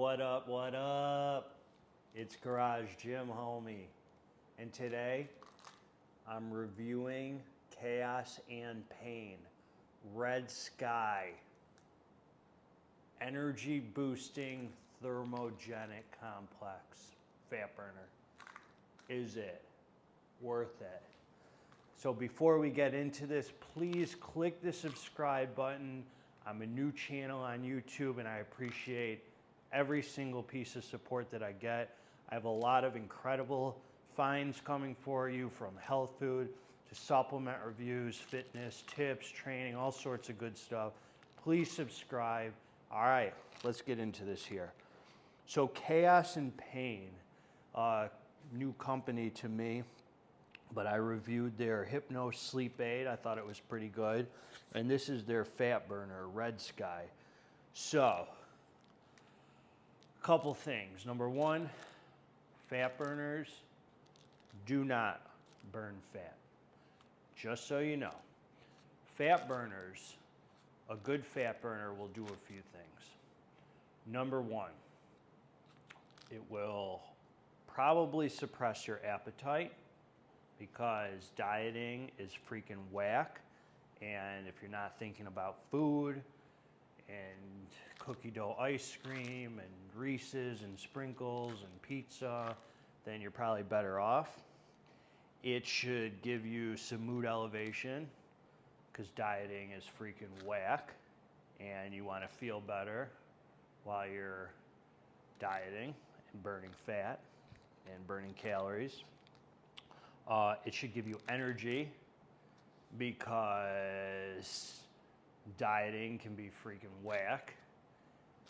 What up, what up? It's Garage GYMHOMIE. And today, I'm reviewing Chaos and Pain Red Sky Energy Boosting Thermogenic Complex Fat Burner. Is it worth it? So before we get into this, please click the subscribe button. I'm a new channel on YouTube and I appreciate every single piece of support that I get. I have a lot of incredible finds coming for you, from health food to supplement reviews, fitness, tips, training, all sorts of good stuff. Please subscribe. All right, let's get into this here. So Chaos and Pain, new company to me, but I reviewed their Hypno Sleep Aid. I thought it was pretty good. And this is their Fat Burner, Red Sky. So, a couple things. Number one, fat burners do not burn fat. Just so you know. Fat burners, a good fat burner will do a few things. Number one, it will probably suppress your appetite, because dieting is freaking whack, and if you're not thinking about food and cookie dough ice cream and Reese's and sprinkles and pizza, then you're probably better off. It should give you some mood elevation, because dieting is freaking whack and you want to feel better while you're dieting and burning fat and burning calories. It should give you energy, because dieting can be freaking whack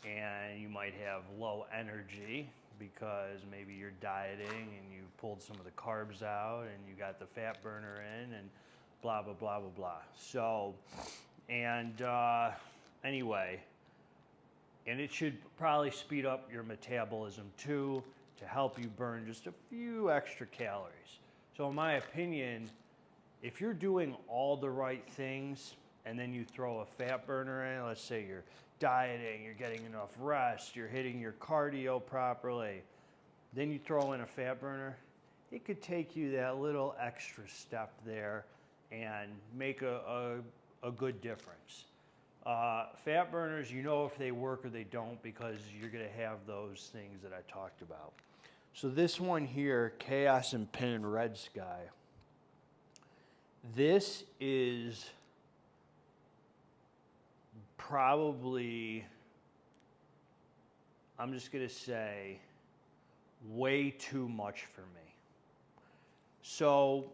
and you might have low energy because maybe you're dieting and you pulled some of the carbs out and you got the fat burner in and blah, blah, blah, blah, blah. So, and anyway, and it should probably speed up your metabolism too, to help you burn just a few extra calories. So in my opinion, if you're doing all the right things and then you throw a fat burner in, let's say you're dieting, you're getting enough rest, you're hitting your cardio properly, then you throw in a fat burner, it could take you that little extra step there and make a good difference. Fat burners, you know if they work or they don't, because you're going to have those things that I talked about. So this one here, Chaos and Pain Red Sky, this is probably, I'm just going to say, way too much for me. So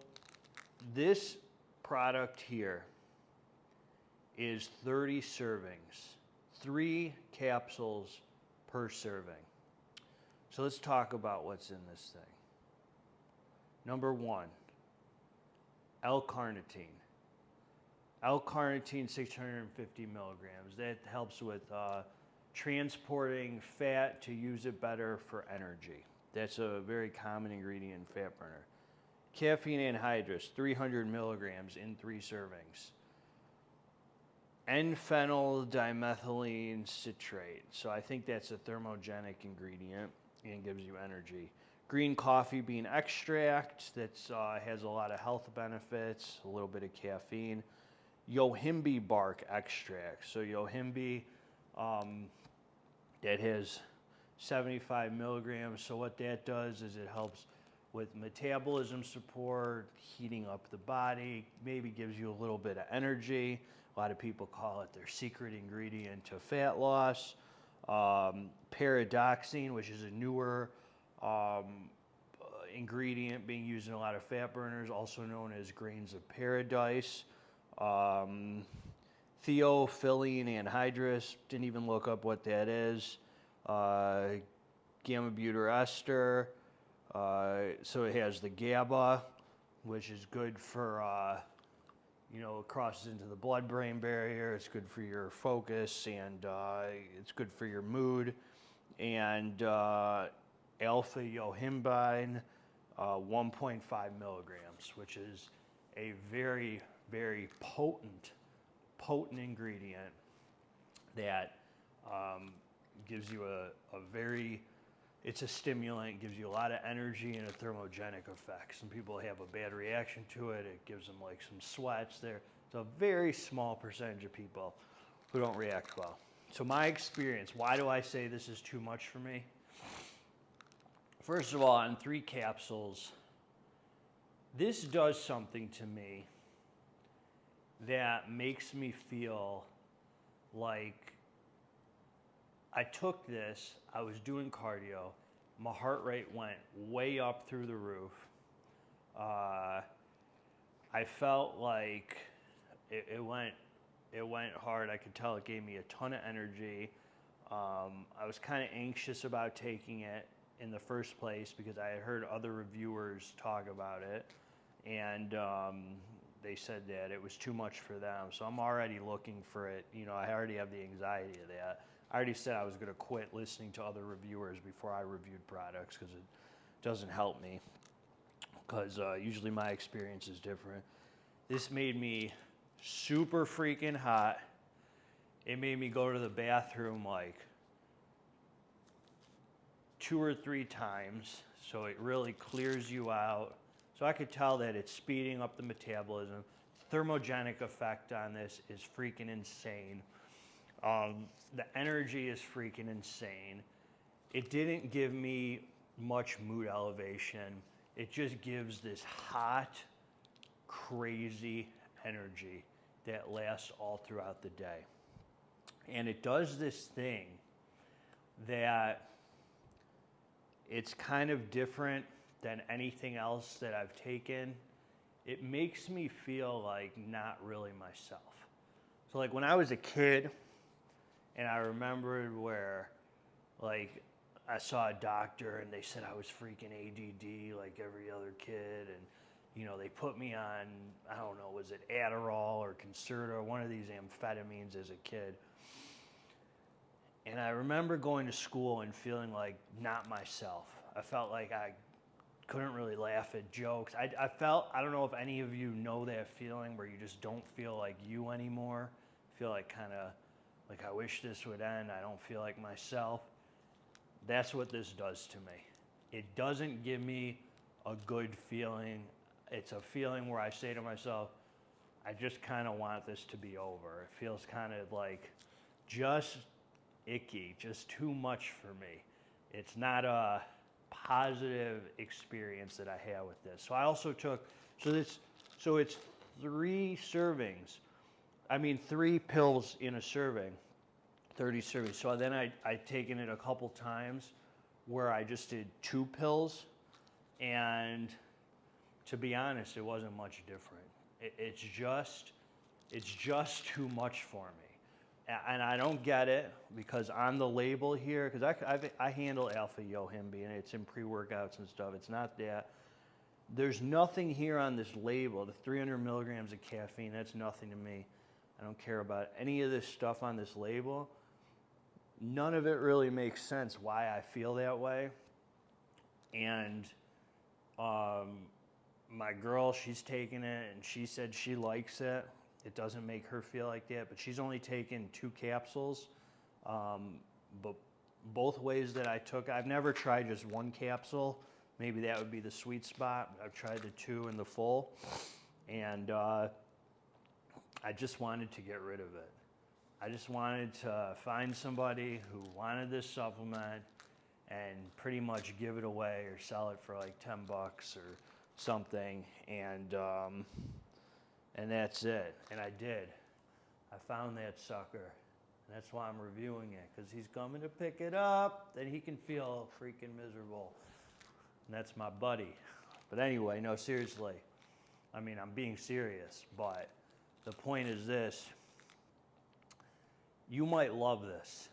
this product here is 30 servings, 3 capsules per serving. So let's talk about what's in this thing. Number one, L-Carnitine. L-Carnitine, 650 milligrams. That helps with transporting fat to use it better for energy. That's a very common ingredient in fat burner. Caffeine anhydrous, 300 milligrams in 3 servings. N-phenyl dimethylene citrate. So I think that's a thermogenic ingredient and gives you energy. Green coffee bean extract that has a lot of health benefits, a little bit of caffeine. Yohimbe bark extract. So yohimbe, that has 75 milligrams. So what that does is it helps with metabolism support, heating up the body, maybe gives you a little bit of energy. A lot of people call it their secret ingredient to fat loss. Pyridoxine, which is a newer ingredient being used in a lot of fat burners, also known as grains of paradise. Theophylline anhydrous, didn't even look up what that is. Gamma butyroester, so it has the GABA, which is good for, it crosses into the blood-brain barrier. It's good for your focus, and it's good for your mood. And alpha yohimbine, 1.5 milligrams, which is a very, very potent ingredient that gives you it's a stimulant, gives you a lot of energy and a thermogenic effect. Some people have a bad reaction to it. It gives them like some sweats there. It's a very small percentage of people who don't react well. So my experience, why do I say this is too much for me? First of all, on 3 capsules, this does something to me that makes me feel like I took this, I was doing cardio, my heart rate went way up through the roof. I felt like it went hard. I could tell it gave me a ton of energy. I was kind of anxious about taking it in the first place because I had heard other reviewers talk about it, and they said that it was too much for them. So I'm already looking for it. You know, I already have the anxiety of that. I already said I was going to quit listening to other reviewers before I reviewed products because it doesn't help me, because usually my experience is different. This made me super freaking hot. It made me go to the bathroom like 2 or 3 times, so it really clears you out. So I could tell that it's speeding up the metabolism. Thermogenic effect on this is freaking insane. The energy is freaking insane. It didn't give me much mood elevation. It just gives this hot, crazy energy that lasts all throughout the day. And it does this thing that it's kind of different than anything else that I've taken. It makes me feel like not really myself. So like when I was a kid, and I remembered where like I saw a doctor and they said I was freaking ADD like every other kid, and you know, they put me on, I don't know, was it Adderall or Concerta, one of these amphetamines as a kid. And I remember going to school and feeling like not myself. I felt like I couldn't really laugh at jokes. I felt, I don't know if any of you know that feeling where you just don't feel like you anymore. Feel like kind of like I wish this would end. I don't feel like myself. That's what this does to me. It doesn't give me a good feeling. It's a feeling where I say to myself, I just kind of want this to be over. It feels kind of like just icky, just too much for me. It's not a positive experience that I have with this. So I also took, so it's 3 servings. I mean 3 pills in a serving, 30 servings. So then I'd taken it a couple times where I just did 2 pills, and to be honest, it wasn't much different. It's just too much for me. And I don't get it, because on the label here, because I handle alpha GYMHOMIE and it's in pre-workouts and stuff. It's not that. There's nothing here on this label. The 300 milligrams of caffeine, that's nothing to me. I don't care about any of this stuff on this label. None of it really makes sense why I feel that way. And my girl, she's taken it and she said she likes it. It doesn't make her feel like that, but she's only taken 2 capsules. But both ways that I took, I've never tried just 1 capsule. Maybe that would be the sweet spot. I've tried the 2 and the full. And I just wanted to get rid of it. I just wanted to find somebody who wanted this supplement and pretty much give it away or sell it for like $10 or something. And that's it. And I did. I found that sucker. And that's why I'm reviewing it, because he's coming to pick it up, then he can feel freaking miserable. And that's my buddy. But anyway, no, seriously. I mean, I'm being serious, but the point is this. You might love this.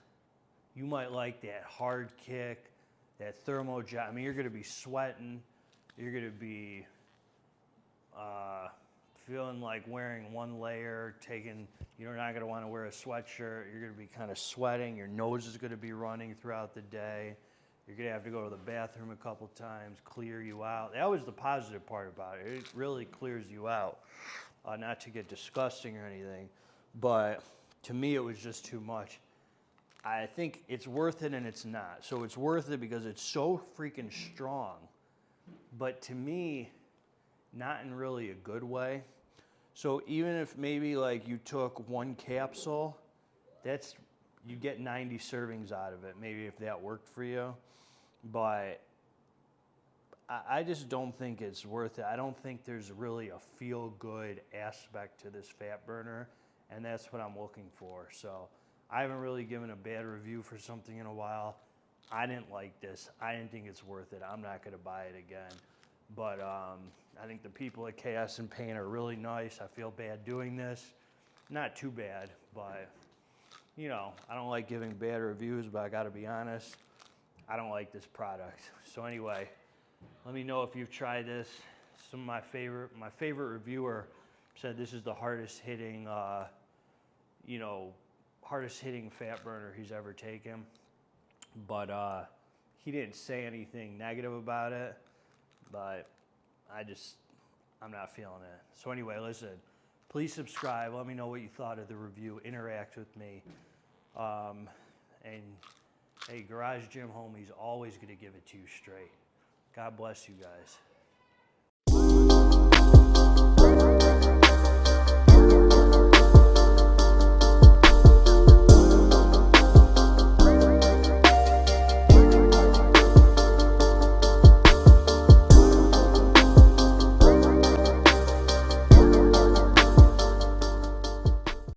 You might like that hard kick, that thermogenic. I mean, you're going to be sweating. You're going to be feeling like wearing 1 layer, you're not going to want to wear a sweatshirt. You're going to be kind of sweating. Your nose is going to be running throughout the day. You're going to have to go to the bathroom a couple times, clear you out. That was the positive part about it. It really clears you out. Not to get disgusting or anything, but to me it was just too much. I think it's worth it and it's not. So it's worth it because it's so freaking strong. But to me, not in really a good way. So even if maybe like you took one capsule, you get 90 servings out of it. Maybe if that worked for you. But I just don't think it's worth it. I don't think there's really a feel-good aspect to this fat burner, and that's what I'm looking for. So I haven't really given a bad review for something in a while. I didn't like this. I didn't think it's worth it. I'm not going to buy it again. But I think the people at Chaos and Pain are really nice. I feel bad doing this. Not too bad, but, you know, I don't like giving bad reviews, but I got to be honest, I don't like this product. So anyway, let me know if you've tried this. Some of my favorite reviewer said this is the hardest hitting, hardest hitting fat burner he's ever taken. But he didn't say anything negative about it, but I'm not feeling it. So anyway, listen, please subscribe. Let me know what you thought of the review. Interact with me. And hey, Garage Gym Homie's always going to give it to you straight. God bless you guys.